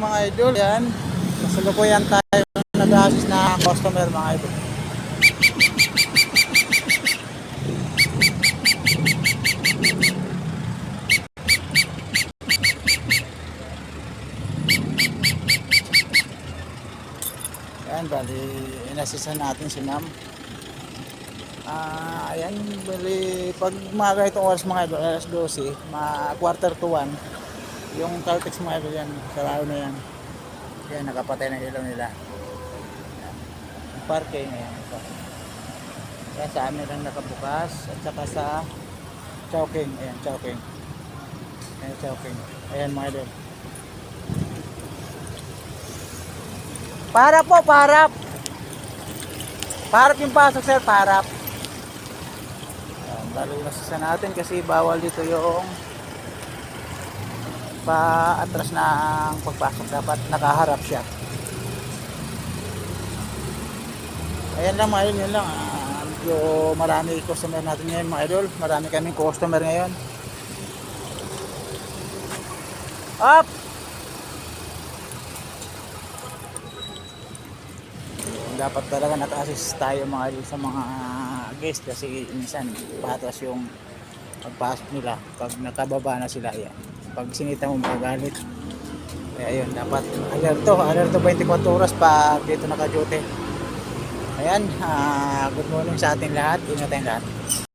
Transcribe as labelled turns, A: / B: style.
A: mga idol. Yan, kasalukuyan tayo nag-assist na customer mga idol. Yan, bali inassisan natin si ma'am. Ayan, bali pag mga ganitong oras mga idol, alas 12, quarter to 1, yung Caltex mga idol yan, sarado na yan. Yan, nakapatay na ilaw nila. Yan. Yung parking, ayan. Yan, sa amin lang nakabukas, at saka sa Chowking, ayan, Chowking. Ayan, Chowking. Ayan mga idol. Parap po, parap. Parap yung pasok sir, parap. Bali nasasa natin kasi bawal dito yung pa-atras ng pagpasok, dapat nakaharap siya. Ayan lang mga idol, yun lang. Medyo marami customer natin ngayon mga idol, marami kaming customer ngayon. Up! Dapat talaga naka-assist tayo mga idol sa mga guest kasi minsan patras yung pagpasok nila pag nakababa na sila. Yan, pag sinita mo magalit, kaya yun dapat alerto 24 oras pag dito naka-duty. Ayan, good morning sa ating lahat, ingat tayong lahat.